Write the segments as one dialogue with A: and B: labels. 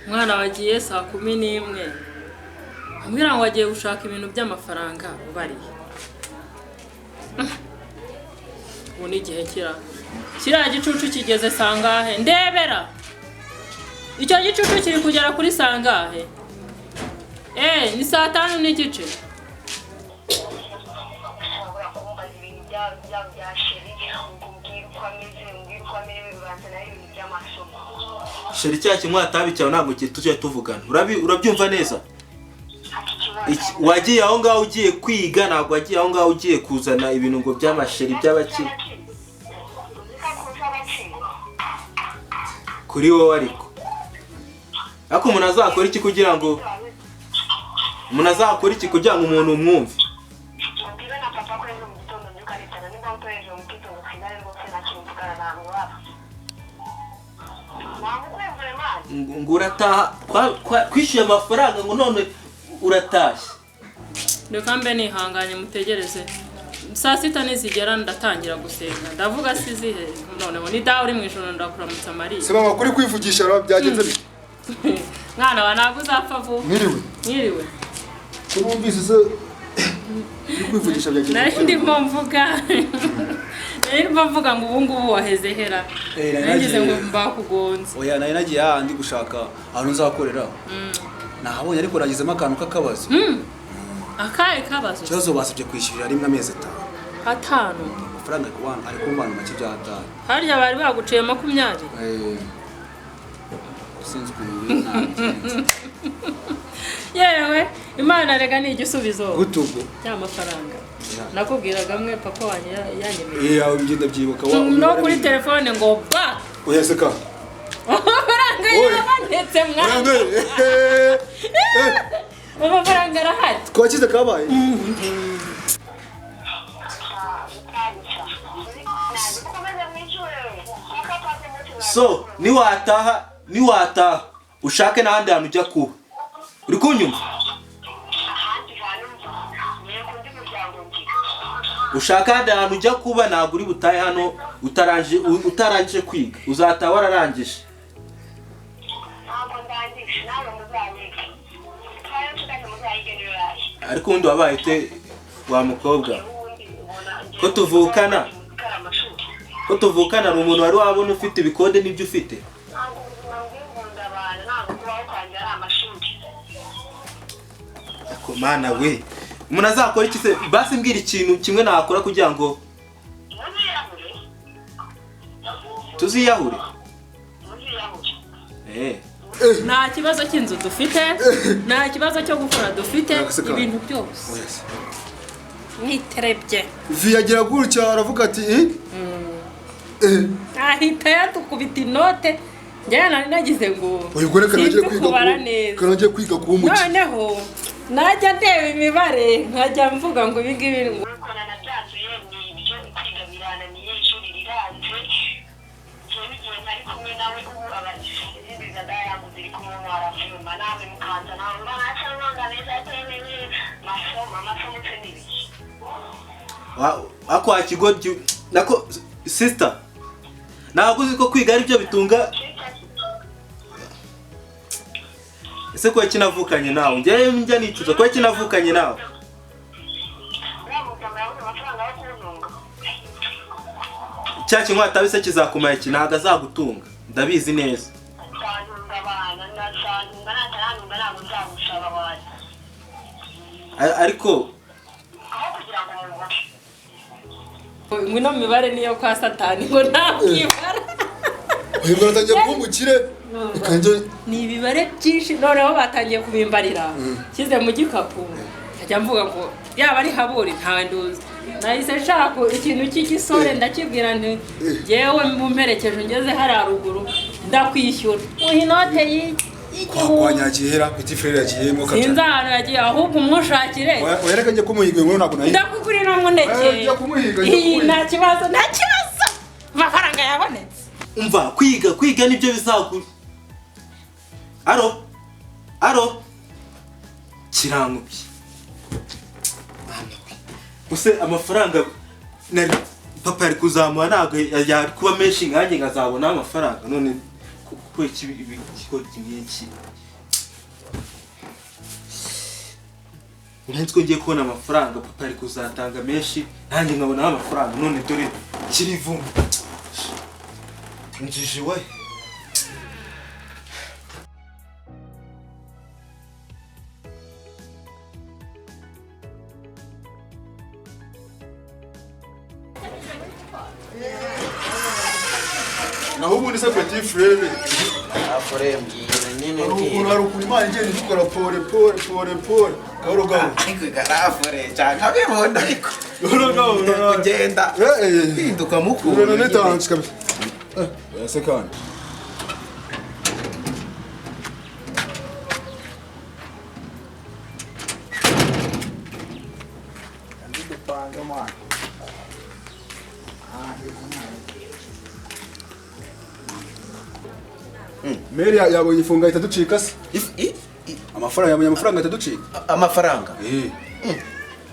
A: Mwana wagiye saa 11 ambwira ngo wagiye gushaka ibintu by'amafaranga bari ubu ni igihe kiriya gicucu kigeze sangahe ndebera icyo gicucu kiri kugera kuri sangahe ni saa 5 n'igice
B: Sheri cya kimwe atabicaho ntabwo tujye tuvugana urabyumva neza wagiye aho ngaho ugiye kwiga ntabwo wagiye aho ngaho ugiye kuzana ibintu ngo by'amasheri by'abaki kuri wowe ariko umuntu azakora iki kugira ngo umuntu umwumve ngo urataha kwishyuye amafaranga ngo none uratashye
A: reka mbe nihanganye mutegereze saa 6 nizigera ndatangira gusenga ndavuga sizihe noneho ni dawe uri mu ijoro ndakuramutsa Mariya
C: se mama kuri kwivugisha byagenze bite
A: mwana wa ntabwo uzapfa vuba mwiriwe
C: kumvise se kwivugisha byagenze
A: ndimo mvuga ngo ubu ngubu waheze hera nagize ngo mbakugonze
D: oya nayo nagiye ahandi gushaka ahantu nzakorera nahabonye ariko nagizemo akantu k'akabazo
A: akaye kabazo
D: cyozo basabye kwishyurira rimwe amezi
A: 5
D: amafaranga ari kumbana make bya 5
A: harya bari baguciye 20
D: sinzi kumbira
A: yewe Imana rega ni igisubizo
D: gutugo
A: cy'amafaranga nakubwiraga mwe papa wanjye yanyemereye
D: aho ngenda byibuka
A: no kuri telefone ngo ba
D: oya seka
A: amafaranga yabonetse mwana amafaranga arahari
D: twakize kabaye
B: so niwataha ushake n'ahandi hantu ujya kuba uri kunyumva ushaka ahandi hantu ujya kuba ntabwo uri butahe hano utarangije kwiga uzataha wararangije ariko ubundi wabaye ute wa mukobwa ko tuvukana ari umuntu wari wabona ufite ibikode n'ibyo ufite ako mana we umuntu azakora iki se basi mbwira ikintu kimwe nakora kugira ngo tuziyahure
A: nta kibazo cy'inzu dufite nta kibazo cyo gukora dufite ibintu byose mwiterebye
C: viyagira gutya aravuga ati
A: ahita yatukubita inote njye nari nagize ngo
C: uyugore kanagiye kwiga kuba umuki
A: noneho najya ndeba imibare nkajya mvuga ngo ibi ngibi
B: ako akigo nako sister ntabwo uzi ko kwiga ari byo bitunga ese ko kinavukanye nawe njya nicuza ko kinavukanye nawe cya kintu atabise kizakumara iki ntabwo azagutunga ndabizi neza ariko
A: ngwino mibare niyo kwa satani ngo ntakwibara
C: uyibara tangiye kumukire
A: ni ibibare byinshi noneho batangiye kubimbarira kize mu gikapu ajya mvuga ngo yaba ari haburi ntawe nduzi nahise nshaka ikintu cy'igisore ndakibwira nti yewe mumperekeje ngeze hari haruguru ndakwishyura inote
D: kwanyagihera iti frere yagiyemo
A: kaca sinza ahantu yagiye ahubwo umushakire
C: wereka njye kumuhiga ngo ntabwo nayi
A: ndakugurira umuneke nta kibazo amafaranga yabonetse
B: umva kwiga nibyo bizagura aro kirangubye use amafaranga papa yari kuzamura ntabwo yari kuba menshi nkanjye nkazabona amafaranga none kwe ikigo kimyinshi nko ngiye kubona amafaranga papa ari kuzatanga menshi nanjye nkabona amafaranga none dore kirivu njiji we
C: naho ubundi se petit frère
E: afore mbwira nyine
C: hari ukuntu imana igenda idukora pole gahoro gahoro
E: ariko garafore cyane abibona ariko
C: gahoro gahoro
E: kugenda hinduka mukuru
C: none netanze kabisa ese kandi
E: dupange mwana
C: Mary yabonye ifunga itaducika se yabonye amafaranga itaducika
E: amafaranga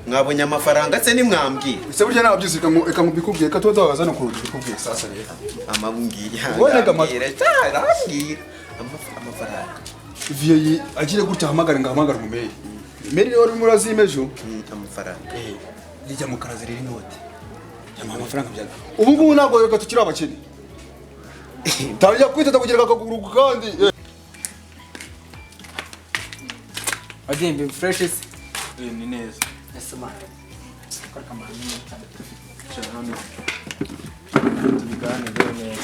E: mwabonye amafaranga se nimwambwira
C: ese burya nabyuze ikamubikubwiye ko tuba twahagaze no kubikubwiye sasa rero
E: amambwira
C: uboneka amatwi
E: amafaranga
C: vie agire gutya hamagara ngahamagara mu Mary Mary rero urimo urazimejo
E: amafaranga
C: rijya mu karazi riri note yama amafaranga byaga ubu ngubu ntabwo reka tukiri abakene Tawija kwita kugira akaguru kandi
F: Agimbi fresh is
B: ni neza
F: ese man kora kama nini
B: cyane tubigane none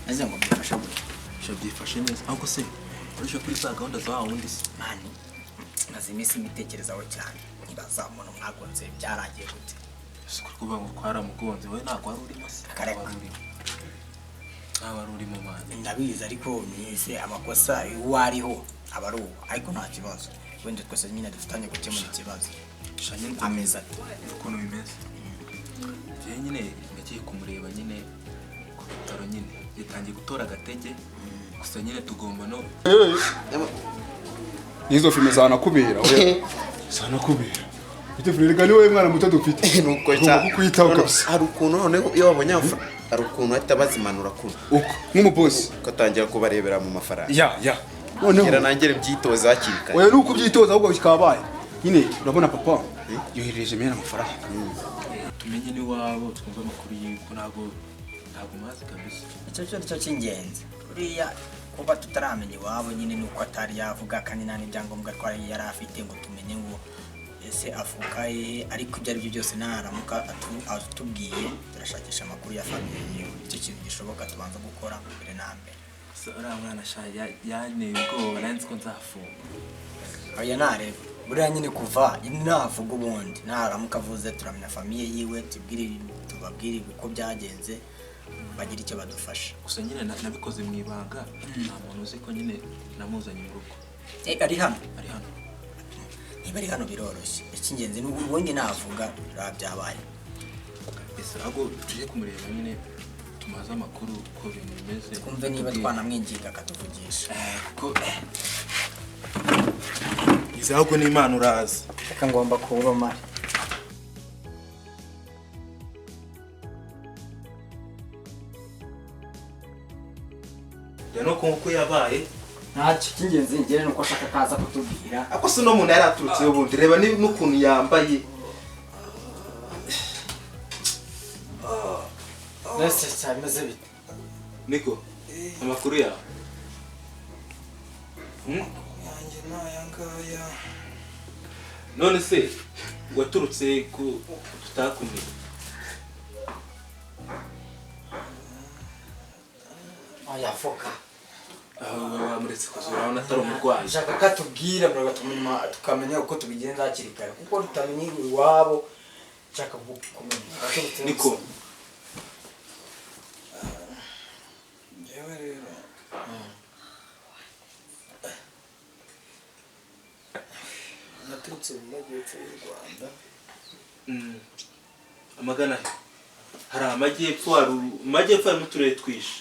F: aje ngo bifasha
B: byifashe neza ahubwo se urusha kuri za gahunda za wundi se
F: mani maze imisi mbitekerezaho cyane nibaza umuntu mwagonze byaragiye gute
B: ese kuvuga ngo kwaramugonze we ntabwo wari urimo se
F: Kareka.
B: wari urimo mwana
F: ndabizi ariko nise amakosa wariho abaruwo ariko nta kibazo wende twese nyine dufitanye gukemura ikibazo
B: shanye
F: ameza
B: ukuntu bimeze je nyine nagiye kumureba nyine ku bitaro nyine yatangiye gutora agatege gusa nyine tugomba no
C: nizo filme zanakubera zanakubera ite frere gani wewe mwana muto dufite
E: nuko cyane
C: kukwitaho kabisa
E: hari ukuntu none iyo wabonye hari ukuntu ahita bazimanura kuno
C: uko nk'umubosi
E: ugatangira kubarebera mu mafaranga
C: ya
E: kera
C: noneho
E: nangere byitoza hakiri kare
C: oya nuko byitoza ahubwo bikabaye nyine urabona papa yohereje mena amafaranga
B: tumenye ni wabo twumva amakuru y'uko ntabwo mazi kabisa
F: icyo cyo cy'ingenzi uriya kuba tutaramenya iwabo nyine nuko atari yavuga kandi nta n'ibyangombwa twari yari afite ngo tumenye ngo ese afuka ariko ibyo ari byo byose naramuka atubwiye turashakisha amakuru ya famiye yiwe icyo kintu gishoboka tubanza gukora mbere na mbere
B: uriya mwana shaya yanteye ubwoba nanzi ko nzafunga
F: oya nareba buriya nyine kuva navuga ubundi naramuka avuze turamenya famiye yiwe tubabwire uko byagenze bagira icyo badufasha
B: gusa nyine nabikoze mu ibanga nta muntu uzi ko nyine namuzanye mu rugo
F: ari hano niba ari hano biroroshye icy'ingenzi ni ubundi navuga byabaye
B: ese ahubwo tuje kumureba nyine tumaze amakuru uko ibintu bimeze
F: twumve niba twanamwinginga akatuvugisha
B: kuko izi ahubwo n'Imana uraza
F: reka ngomba kuba mari
B: no kuko yabaye
F: ntacyo cy'ingenzi ngere nuko ashaka kaza kutubwira
B: ako se no muntu yari aturutse ubundi reba n'ukuntu yambaye
F: nese cyameze bite
B: niko amakuru yawe
E: yanjye nayangaya
B: none se waturutse ku tutakumye
F: oya foka
B: wamuretse kuzura abona atari umurwayi
F: ushaka katubwira mbere tukamenya uko tubigenza hakiri kare kuko tutamenye iwabo nshaka kumenya
B: niko
E: yewe rero naturutse mu majyepfo y'u Rwanda
B: amagana hari amajyepfo harimo uturere twishi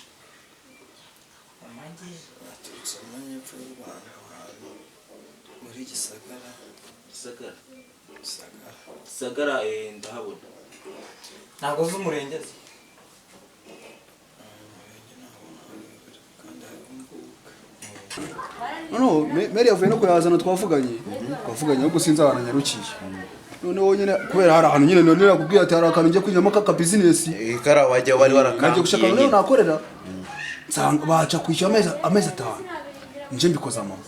E: naturutse mu majyepfo y'u Rwanda ahantu muri Gisagara
B: ndahabona
F: ntabwo uzi umurengezi
E: kandi
C: noneho Mary yavuye no kuyazana twavuganye ahubwo sinzi ahantu anyarukiye noneho nyine kubera hari ahantu nyine none nakubwiye ati hari akantu ngiye kwinjiramo k'aka business
E: kara wajya wari
C: nagiye gushaka
E: warakambiye
C: noneho nakorera nsanga baca kwishyura amezi 5 nje mbikoza mama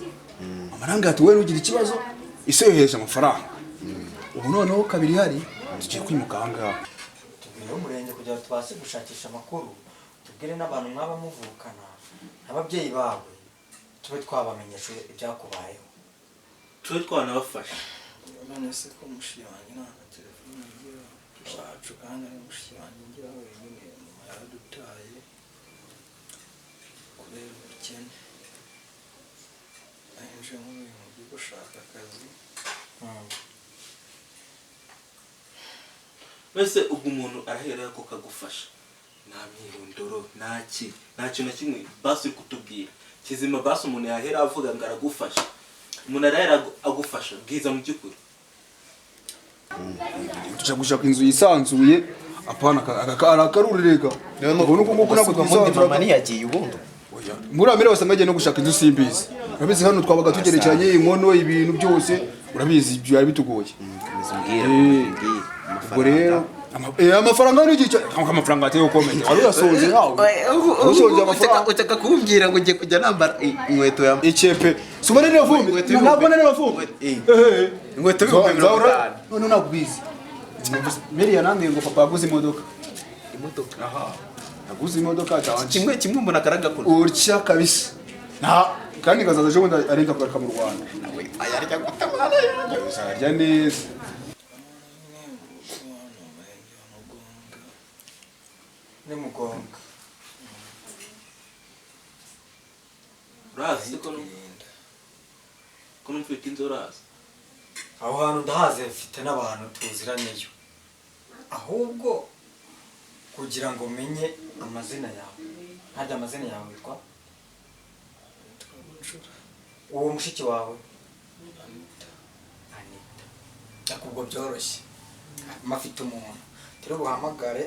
C: amaranga ati wowe nugira ikibazo ise yohereje amafaranga ubu noneho kabiri hari tugiye kwimuka ahangaha
F: tubwire umurenge kugira ngo tubashe gushakisha amakuru tubwire n'abantu mwaba muvukana n'ababyeyi bawe tube twabamenyesha ibyakubayeho
B: tube twanabafasha
E: none se ko mushi wanjye nta telefone ngira wacu kandi ari mushi wanjye ngira wenyine mama yaradutaye kubera ubukene ahinje nk'ibintu byo gushaka akazi
B: mbese ubwo umuntu arahera ko kagufasha nta myirondoro nta kintu na kimwe basi uri kutubwira kizima basi umuntu yahera avuga ngo aragufasha umuntu arahera agufasha bwiza mu by'ukuri
C: tuja gushaka inzu yisanzuye apana arakarureka ubona uko nguko nako twisanzura
E: mama ntiyagiye ubundi
C: muri Amerika basanga bagiye no gushaka inzu simbizi urabizi hano twabaga tugerekeranye inkono ibintu byose urabizi ibyo yari bitugoye ubwo rero amafaranga n'iki amafaranga ateye ukomeye wari urasoze hawe usoje amafaranga
E: utaka kumbwira ngo ngiye kujya nambara inkweto ya
C: icepe subone rero vumbi ntabwo nari bavumbi
E: inkweto y'ibihumbi 50
C: none nakubwize Mary yanambwiye ngo papa yaguze imodoka aha yaguze imodoka cyane
E: kimwe umuntu akaragakora
C: urya kabisa nta kandi gazaza ejo bundi arenda kugaruka mu Rwanda
E: ayarya gutamara
C: uzarya neza
F: ni mugonga
B: urazi ko mfite inzu urazi
F: aho hantu ndahaze mfite n'abantu tuziraneyo ahubwo kugira ngo menye amazina yawe ntajya amazina yawe witwa uwo mushiki wawe Anita akubwo byoroshye mafite umuntu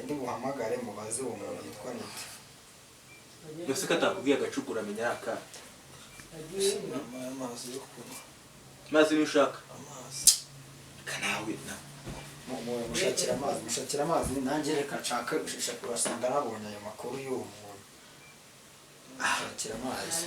F: ndi buhamagare mubaze uwo muntu yitwa Anita
B: mbese ko atakubwiye agacupa uramenya ari akana
E: amazi yo kunywa
B: mazi niyo ushaka
E: amazi
B: kanawe na
F: mushakira amazi nanjye reka nshaka urasanga nabonye ayo makuru y'uwo muntu mushakira amazi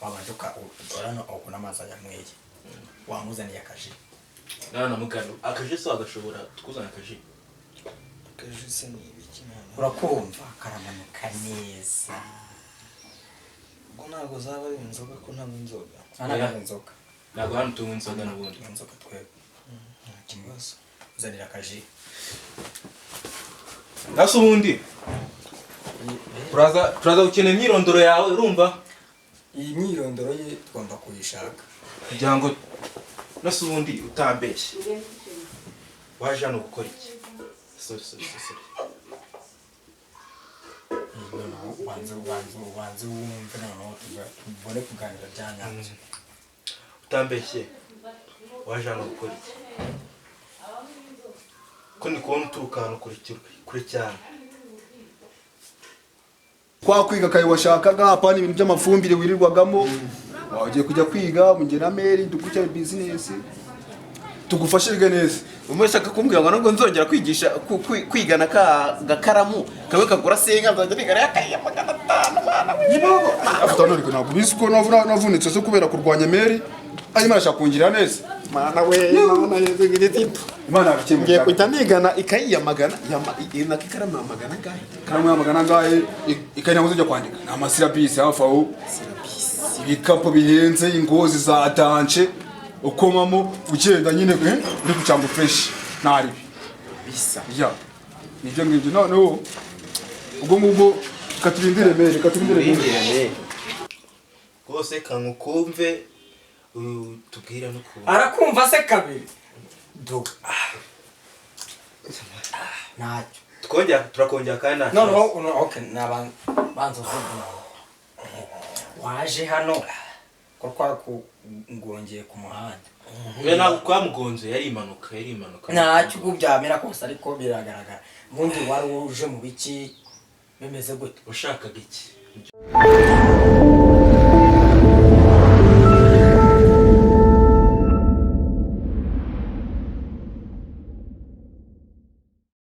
F: wabanje urano ukuna amazi ayanyweye wamuzaniye akaji
B: nana mugano akaje so agashobora tukuzana akaje
E: kajise ni ibiki nana
F: urakumva karamanuka neza
E: ubwo ntabwo zaba ari inzoga ko ntabwo inzoga
F: ntabwo inzoga
B: ntabwo hano tunywa inzoga n'ubundi
F: inzoga twebwe nta kibazo uzanira akaji
B: nase ubundi turaza gukina imyirondoro yawe urumva
F: iyi myirondoro ye tugomba kuyishaka
B: kugira ngo nase ubundi utambeshye waje hano gukora iki sorry
F: ubanze wumve noneho tubone kuganira byanyabyo
B: utambeshye waje hano gukora iki ko ndi kubona uturuka hano kure cyane
C: kwa kwiga kayo washakaga hapana ibintu by'amafumbire wirirwagamo wagiye kujya kwiga mungena Mary dukurikira business tugufashirwe neza
E: umashaka kumbwira ngo nubwo nzongera kwigisha kwigana ka gakaramu kawe kagura senga nzajya nigara yakaya 500 bana
C: yibogo afite none ntabwo bizi ko navunitse zo kubera kurwanya Mary arimo arashaka kungira neza
E: mana we mana yezegire titu
C: imana yakemye
E: ngiye kujya nigana ikayi ya magana na kikaramu ya magana ngahe
C: karamu ya magana ngahe ikanya ngo ujya kwandika na amasirabisi hafi aho ibikapo bihenze ingozi za dance ukomamo ugenda nyine uri kucanga fresh nari
E: bisa
C: ya nibyo ngibyo noneho ubwo ngubwo katubindire Mary
E: Mary
B: rwose kangukumve tubwira no ku
F: arakumva se kabiri ntacyo
B: turakongera kandi nta
F: noneho okay nabanza uvuga waje hano ko twakungongeye ku muhanda
B: we ntabwo twamugonze yari impanuka
F: ntacyo ubwo byamera kose ariko biragaragara ubundi wari uje mu biki bimeze gute
B: ushakaga iki